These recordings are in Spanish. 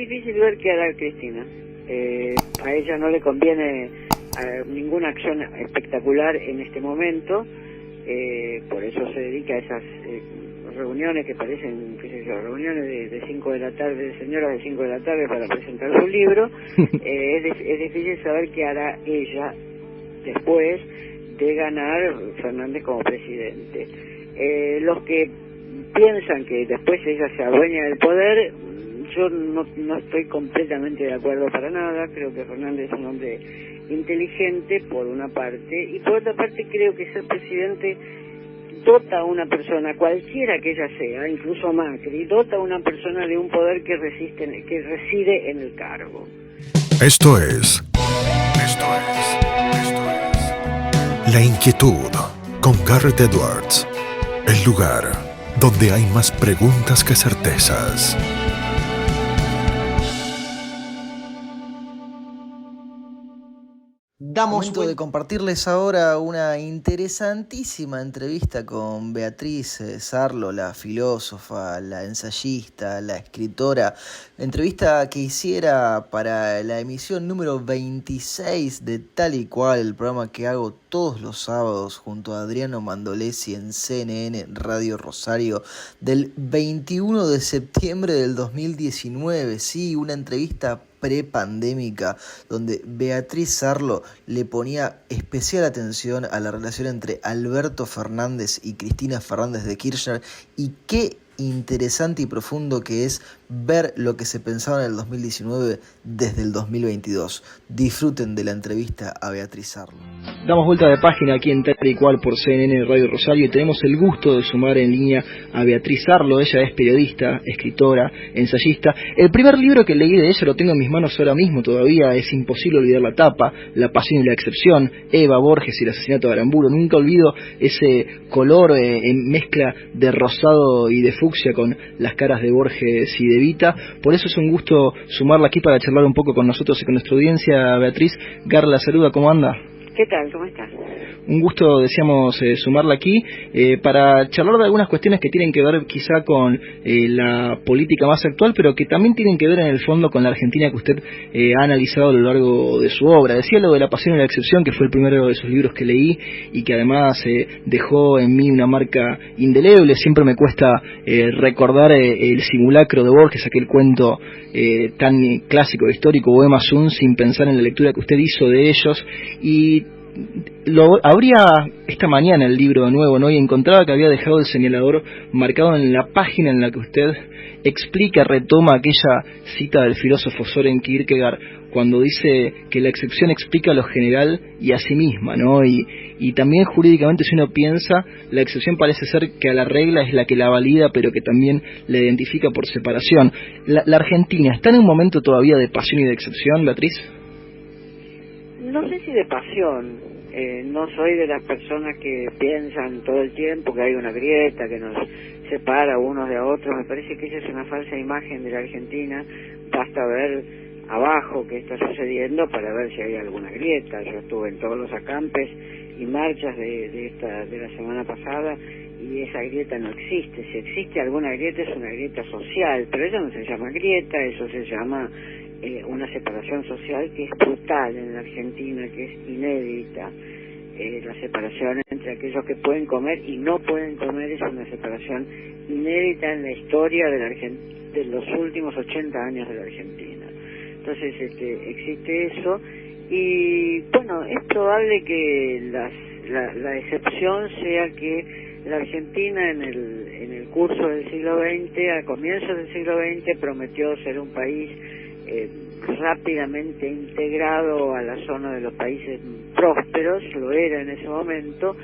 difícil ver qué hará Cristina. A ella no le conviene ninguna acción espectacular en este momento, por eso se dedica a esas reuniones que parecen, qué sé yo, reuniones de 5 de la tarde, de señoras de 5 de la tarde para presentar su libro. Es difícil saber qué hará ella después de ganar Fernández como presidente. Los que piensan que después ella se adueña del poder, yo no estoy completamente de acuerdo para nada. Creo que Fernández es un hombre inteligente por una parte, y por otra parte creo que ser presidente dota a una persona, cualquiera que ella sea, incluso Macri, dota a una persona de un poder que reside en el cargo. Esto es La Inquietud con Garrett Edwards, el lugar donde hay más preguntas que certezas. Momento de compartirles ahora una interesantísima entrevista con Beatriz Sarlo, la filósofa, la ensayista, la escritora. Entrevista que hiciera para la emisión número 26 de Tal y Cual, el programa que hago todos los sábados junto a Adriano Mandolesi en CNN Radio Rosario, del 21 de septiembre del 2019. Sí, una entrevista prepandémica donde Beatriz Sarlo le ponía especial atención a la relación entre Alberto Fernández y Cristina Fernández de Kirchner, y qué interesante y profundo que es ver lo que se pensaba en el 2019 desde el 2022. Disfruten de la entrevista a Beatriz Sarlo. Damos vuelta de página aquí en Tal y Cual por CNN Radio Rosario, y tenemos el gusto de sumar en línea a Beatriz Sarlo. Ella es periodista, escritora, ensayista. El primer libro que leí de ella lo tengo en mis manos ahora mismo todavía, es imposible olvidar la tapa, La pasión y la excepción, Eva Borges y el asesinato de Aramburu. Nunca olvido ese color en mezcla de rosado y de fucsia con las caras de Borges y de Vita. Por eso es un gusto sumarla aquí para charlar un poco con nosotros y con nuestra audiencia. Beatriz, Gar la saluda, ¿cómo anda? ¿Qué tal? ¿Cómo estás? Un gusto, decíamos, sumarla aquí para charlar de algunas cuestiones que tienen que ver quizá con la política más actual, pero que también tienen que ver en el fondo con la Argentina que usted ha analizado a lo largo de su obra. Decía lo de La pasión y la excepción, que fue el primero de sus libros que leí y que además dejó en mí una marca indeleble. Siempre me cuesta recordar el simulacro de Borges, aquel cuento tan clásico, histórico, Bohème Azul, sin pensar en la lectura que usted hizo de ellos. Y lo abría esta mañana el libro de nuevo, ¿no? Y encontraba que había dejado el señalador marcado en la página en la que usted explica, retoma aquella cita del filósofo Søren Kierkegaard cuando dice que la excepción explica lo general y a sí misma, ¿no? Y también jurídicamente, si uno piensa, la excepción parece ser que a la regla es la que la valida, pero que también la identifica por separación. ¿La Argentina está en un momento todavía de pasión y de excepción, Beatriz? No sé si de pasión. No soy de las personas que piensan todo el tiempo que hay una grieta que nos separa unos de otros. Me parece que esa es una falsa imagen de la Argentina. Basta ver abajo qué está sucediendo para ver si hay alguna grieta. Yo estuve en todos los acampes y marchas de la semana pasada, y esa grieta no existe. Si existe alguna grieta, es una grieta social, pero eso no se llama grieta, eso se llama una separación social que es brutal en la Argentina, que es inédita. La separación entre aquellos que pueden comer y no pueden comer es una separación inédita en la historia de los últimos 80 años de la Argentina. Entonces existe eso, y bueno, es probable que la excepción sea que la Argentina en el curso del siglo XX, a comienzos del siglo XX, prometió ser un país rápidamente integrado a la zona de los países prósperos, lo era en ese momento,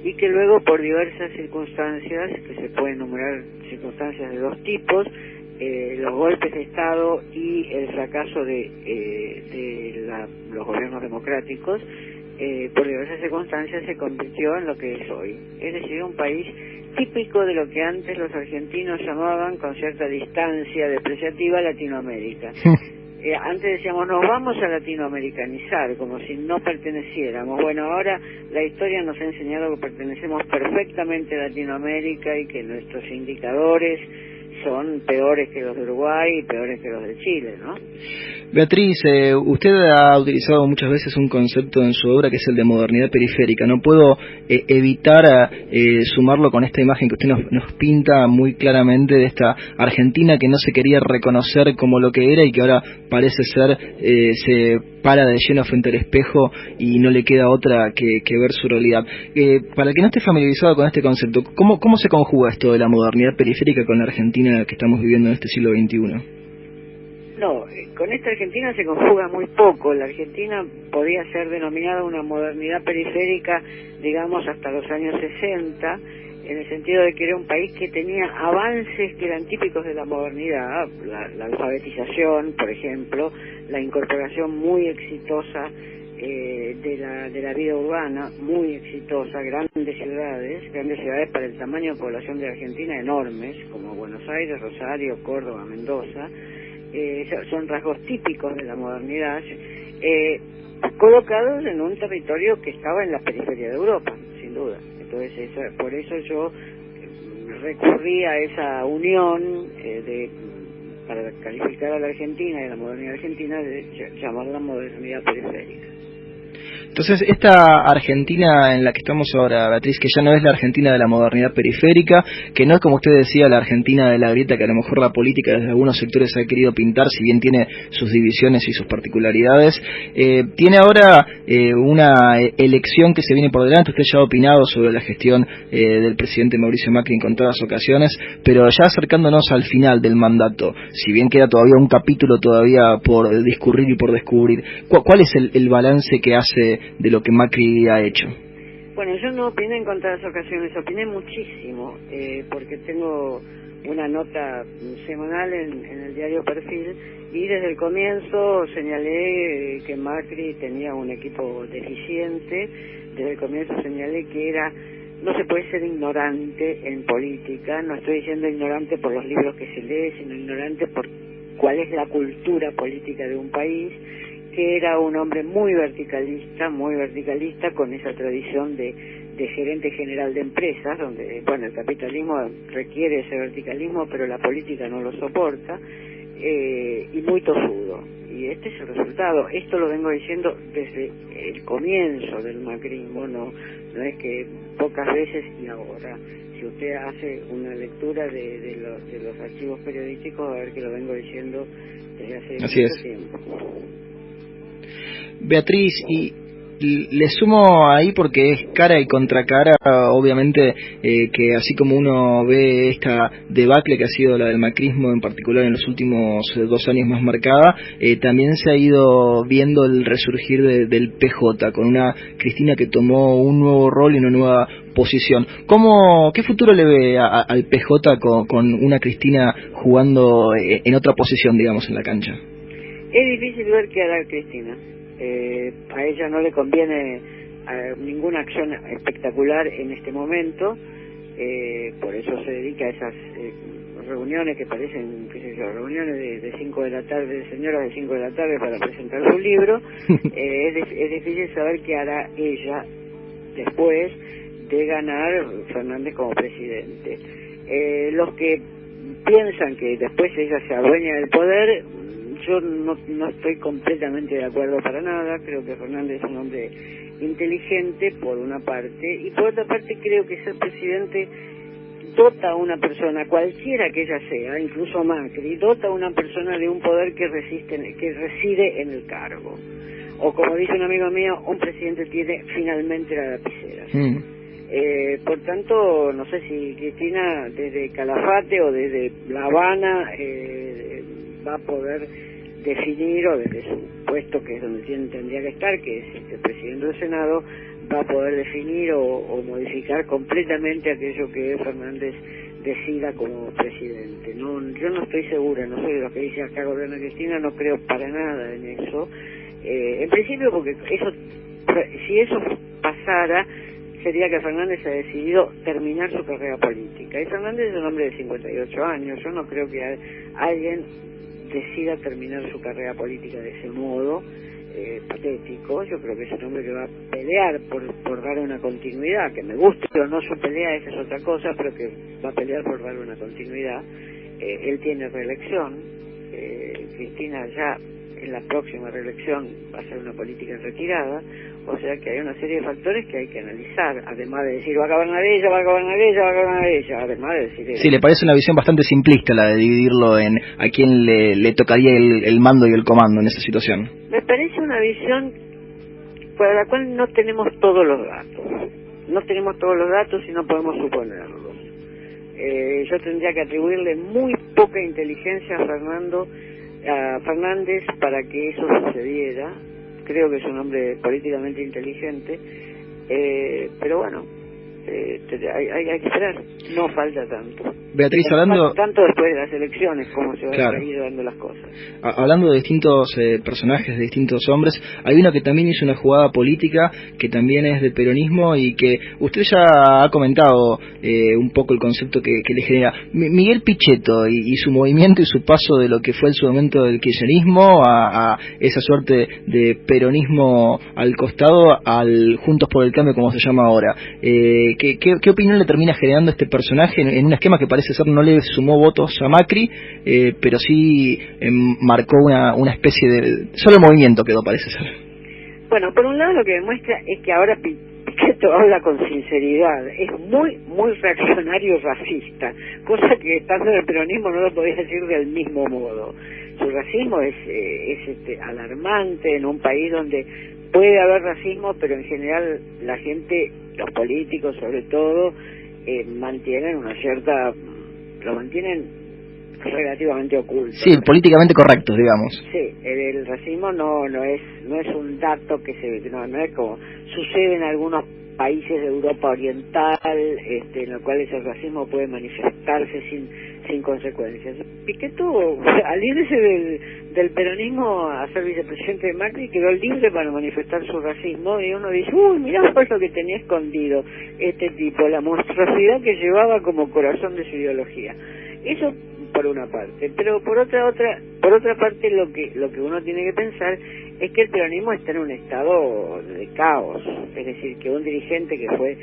y que luego por diversas circunstancias, que se pueden enumerar circunstancias de dos tipos, los golpes de Estado y el fracaso de los gobiernos democráticos, por diversas circunstancias se convirtió en lo que es hoy, es decir, un país típico de lo que antes los argentinos llamaban, con cierta distancia depreciativa, Latinoamérica. Antes decíamos, nos vamos a latinoamericanizar, como si no perteneciéramos. Bueno, ahora la historia nos ha enseñado que pertenecemos perfectamente a Latinoamérica y que nuestros indicadores son peores que los de Uruguay y peores que los de Chile, ¿no? Beatriz, usted ha utilizado muchas veces un concepto en su obra que es el de modernidad periférica. No puedo evitar sumarlo con esta imagen que usted nos pinta muy claramente de esta Argentina que no se quería reconocer como lo que era y que ahora parece ser, se para de lleno frente al espejo y no le queda otra que ver su realidad. Para el que no esté familiarizado con este concepto, ¿cómo se conjuga esto de la modernidad periférica con la Argentina que estamos viviendo en este siglo XXI? No, con esta Argentina se conjuga muy poco. La Argentina podía ser denominada una modernidad periférica, digamos, hasta los años 60, en el sentido de que era un país que tenía avances que eran típicos de la modernidad, la alfabetización, por ejemplo, la incorporación muy exitosa de la vida urbana, muy exitosa, grandes ciudades para el tamaño de población de Argentina enormes, como Buenos Aires, Rosario, Córdoba, Mendoza. Son rasgos típicos de la modernidad, colocados en un territorio que estaba en la periferia de Europa, sin duda. Entonces, por eso yo recurrí a esa unión para calificar a la Argentina y a la modernidad argentina, de llamarla modernidad periférica. Entonces, esta Argentina en la que estamos ahora, Beatriz, que ya no es la Argentina de la modernidad periférica, que no es, como usted decía, la Argentina de la grieta que a lo mejor la política desde algunos sectores ha querido pintar, si bien tiene sus divisiones y sus particularidades, tiene ahora una elección que se viene por delante. Usted ya ha opinado sobre la gestión del presidente Mauricio Macri en contadas ocasiones, pero ya acercándonos al final del mandato, si bien queda todavía un capítulo todavía por discurrir y por descubrir, ¿cuál es el balance que hace de lo que Macri ha hecho? Bueno, yo no opiné en contadas ocasiones, opiné muchísimo, porque tengo una nota semanal en el diario Perfil, y desde el comienzo señalé que Macri tenía un equipo deficiente. Desde el comienzo señalé que no se puede ser ignorante en política. No estoy diciendo ignorante por los libros que se lee, sino ignorante por cuál es la cultura política de un país, que era un hombre muy verticalista, con esa tradición de gerente general de empresas, donde, bueno, el capitalismo requiere ese verticalismo, pero la política no lo soporta, y muy tosudo. Y este es el resultado. Esto lo vengo diciendo desde el comienzo del macrismo, no es que pocas veces y ahora. Si usted hace una lectura de los archivos periodísticos, va a ver que lo vengo diciendo desde hace mucho tiempo. Beatriz, y le sumo ahí porque es cara y contracara, obviamente, que así como uno ve esta debacle que ha sido la del macrismo en particular en los últimos 2 años más marcada, también se ha ido viendo el resurgir del PJ, con una Cristina que tomó un nuevo rol y una nueva posición. ¿Qué futuro le ve al PJ con una Cristina jugando en otra posición, digamos, en la cancha? Es difícil ver qué hará Cristina. A ella no le conviene ninguna acción espectacular en este momento, por eso se dedica a esas reuniones que parecen, qué sé yo, reuniones de 5 de la tarde, de señoras de 5 de la tarde para presentar su libro. Es difícil saber qué hará ella después de ganar Fernández como presidente. Los que piensan que después ella se adueña del poder, yo no estoy completamente de acuerdo para nada. Creo que Fernández es un hombre inteligente, por una parte, y por otra parte creo que ser presidente dota a una persona, cualquiera que ella sea, incluso Macri, dota a una persona de un poder que reside en el cargo. O como dice un amigo mío, un presidente tiene finalmente la lapicera. Por tanto, no sé si Cristina desde Calafate o desde La Habana va a poder definir, o desde su puesto, que es donde tendría que estar, que es presidente del Senado, va a poder definir o modificar completamente aquello que Fernández decida como presidente. Yo no estoy segura, no soy de los que dice acá gobierna Cristina, no creo para nada en eso. En principio, porque si eso pasara, sería que Fernández ha decidido terminar su carrera política. Y Fernández es un hombre de 58 años, yo no creo que alguien decida terminar su carrera política de ese modo patético. Yo creo que es un hombre que va a pelear por dar una continuidad, que me guste o no su pelea, esa es otra cosa, pero que va a pelear por dar una continuidad. él tiene reelección, Cristina ya en la próxima reelección va a ser una política retirada, o sea que hay una serie de factores que hay que analizar, además de decir va a gobernar ella, va a gobernar ella, va a gobernar ella, además de decir eso. Sí, le parece una visión bastante simplista la de dividirlo en a quién le tocaría el mando y el comando en esa situación. Me parece una visión para la cual no tenemos todos los datos. No tenemos todos los datos y no podemos suponerlos. Yo tendría que atribuirle muy poca inteligencia a Fernández para que eso sucediera. Creo que es un hombre políticamente inteligente, pero bueno, hay que esperar. No falta tanto. Beatriz, hablando... Tanto después de las elecciones, cómo se van claro. a ir dando las cosas. Hablando de distintos personajes, de distintos hombres, hay uno que también hizo una jugada política, que también es del peronismo y que usted ya ha comentado un poco el concepto que le genera. Miguel Pichetto y su movimiento y su paso de lo que fue en su momento del kirchnerismo a esa suerte de peronismo al costado, al Juntos por el Cambio, como se llama ahora. ¿Qué opinión le termina generando este personaje en un esquema que parece ser no le sumó votos a Macri, pero sí marcó una especie de... Solo el movimiento quedó, parece ser. Bueno, por un lado lo que demuestra es que ahora Pichetto habla con sinceridad, es muy, muy reaccionario racista, cosa que estando en el peronismo no lo podía decir del mismo modo. Su racismo es alarmante en un país donde puede haber racismo, pero en general la gente, los políticos sobre todo, mantienen lo mantienen relativamente oculto. Sí, políticamente correctos, digamos. Sí, el racismo no es un dato que no es como sucede en algunos países de Europa Oriental, en los cuales el racismo puede manifestarse sin consecuencias. Pichetto, al irse del peronismo a ser vicepresidente de Macri, quedó libre para manifestar su racismo, y uno dice, uy, mirá por lo que tenía escondido este tipo, la monstruosidad que llevaba como corazón de su ideología. Eso por una parte, pero por otra parte lo que uno tiene que pensar es que el peronismo está en un estado de caos, es decir, que un dirigente que fue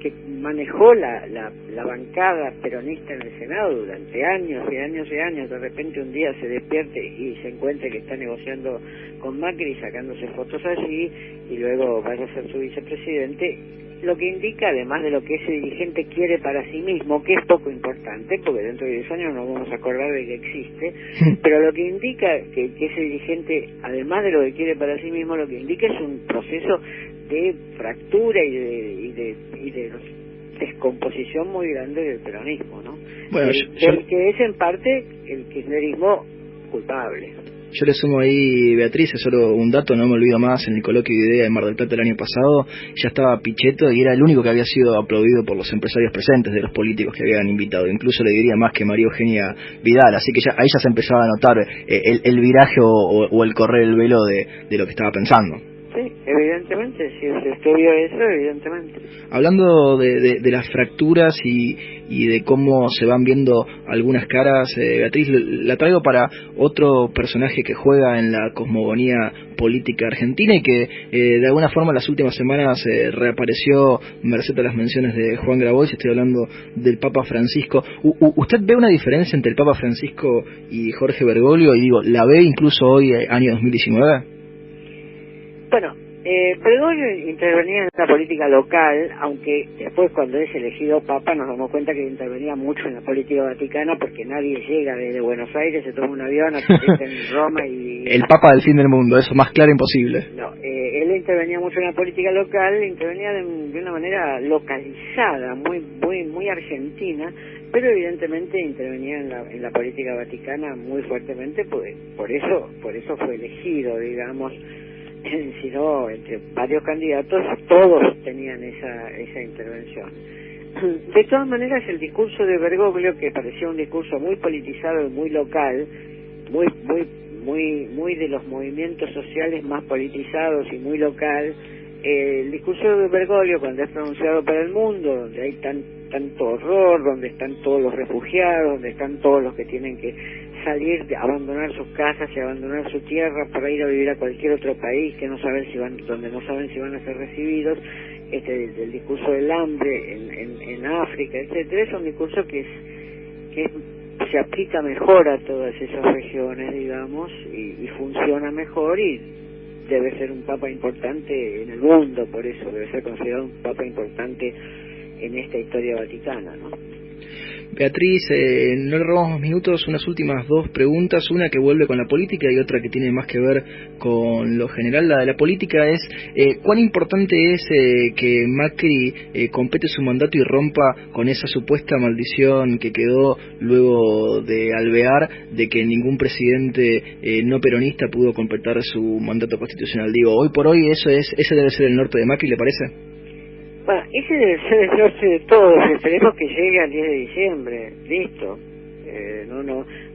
que manejó la bancada peronista en el Senado durante años y años y años, de repente un día se despierte y se encuentre que está negociando con Macri, sacándose fotos allí, y luego vaya a ser su vicepresidente, lo que indica, además de lo que ese dirigente quiere para sí mismo, que es poco importante, porque dentro de 10 años nos vamos a acordar de que existe, pero lo que indica que ese dirigente, además de lo que quiere para sí mismo, lo que indica es un proceso de fractura y de descomposición muy grande del peronismo, ¿no? Bueno, del que es en parte el kirchnerismo culpable. Yo le sumo ahí, Beatriz, es solo un dato, no me olvido más, en el coloquio de idea de Mar del Plata el año pasado, ya estaba Pichetto y era el único que había sido aplaudido por los empresarios presentes, de los políticos que habían invitado, incluso le diría más que María Eugenia Vidal, así que ahí ya se empezaba a notar el viraje o el correr el velo de lo que estaba pensando. Sí, evidentemente, si se estudió eso, evidentemente. Hablando de las fracturas y de cómo se van viendo algunas caras, Beatriz, la traigo para otro personaje que juega en la cosmogonía política argentina y que de alguna forma las últimas semanas reapareció merced a las menciones de Juan Grabois. Estoy hablando del Papa Francisco. ¿Usted ve una diferencia entre el Papa Francisco y Jorge Bergoglio? Y digo, ¿la ve incluso hoy, año 2019? Bueno, Bergoglio intervenía en la política local, aunque después cuando es elegido Papa nos damos cuenta que intervenía mucho en la política vaticana, porque nadie llega desde Buenos Aires, se toma un avión, aterriza en Roma y... El Papa del fin del mundo, eso más claro imposible. No, él intervenía mucho en la política local, intervenía de una manera localizada, muy argentina, pero evidentemente intervenía en la política vaticana muy fuertemente, pues, por eso fue elegido, digamos. Si no, entre varios candidatos todos tenían esa intervención. De todas maneras, el discurso de Bergoglio, que parecía un discurso muy politizado y muy local, muy de los movimientos sociales más politizados y muy local, el discurso de Bergoglio, cuando es pronunciado para el mundo, donde hay tanto horror, donde están todos los refugiados, donde están todos los que tienen que salir, abandonar sus casas y abandonar su tierra para ir a vivir a cualquier otro país donde no saben si van a ser recibidos, del discurso del hambre en África, etcétera, es un discurso que se aplica mejor a todas esas regiones, digamos, y funciona mejor, y debe ser un papa importante en el mundo, por eso debe ser considerado un papa importante en esta historia vaticana, ¿no? Beatriz, no le robamos más minutos, unas últimas dos preguntas, una que vuelve con la política y otra que tiene más que ver con lo general. La de la política es, ¿cuán importante es que Macri complete su mandato y rompa con esa supuesta maldición que quedó luego de Alvear, de que ningún presidente no peronista pudo completar su mandato constitucional? Digo, hoy por hoy ese debe ser el norte de Macri, ¿le parece? Bueno, ese debe ser el norte de todos. Esperemos que llegue al 10 de diciembre. Listo.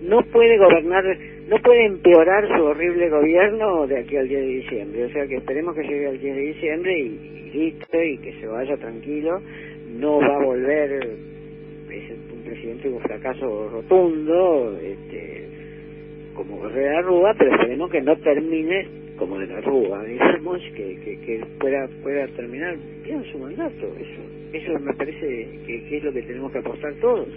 No puede gobernar, no puede empeorar su horrible gobierno de aquí al 10 de diciembre. O sea que esperemos que llegue al 10 de diciembre y listo, y que se vaya tranquilo. No va a volver, es un presidente con un fracaso rotundo, como José de la Rúa, pero esperemos que no termine como de la Rúa, digamos, que pueda terminar bien su mandato. Eso me parece que es lo que tenemos que apostar todos.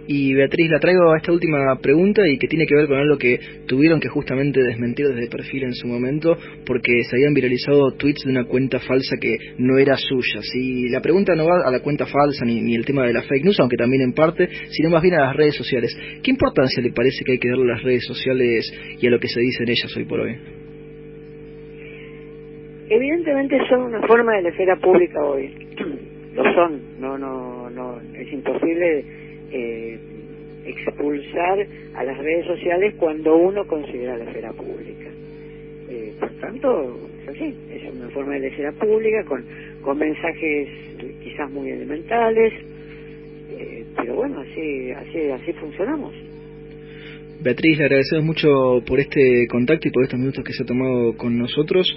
Y Beatriz, la traigo a esta última pregunta y que tiene que ver con algo que tuvieron que justamente desmentir desde Perfil en su momento, porque se habían viralizado tweets de una cuenta falsa que no era suya. Si la pregunta no va a la cuenta falsa ni el tema de la fake news, aunque también en parte, sino más bien a las redes sociales. ¿Qué importancia le parece que hay que darle a las redes sociales y a lo que se dice en ellas hoy por hoy? Evidentemente son una forma de la esfera pública hoy. Lo son. No, es imposible expulsar a las redes sociales cuando uno considera la esfera pública. Por tanto, es así, es una forma de la esfera pública con mensajes quizás muy elementales, pero bueno, así funcionamos. Beatriz, le agradecemos mucho por este contacto y por estos minutos que se ha tomado con nosotros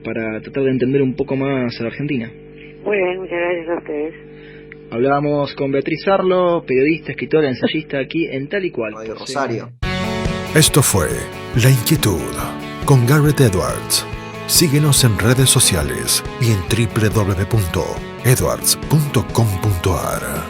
para tratar de entender un poco más a la Argentina. Muy bien, muchas gracias a ustedes. Hablábamos con Beatriz Sarlo, periodista, escritora, ensayista, aquí en Tal y Cual. Radio Rosario. Esto fue La Inquietud con Garrett Edwards. Síguenos en redes sociales y en www.edwards.com.ar.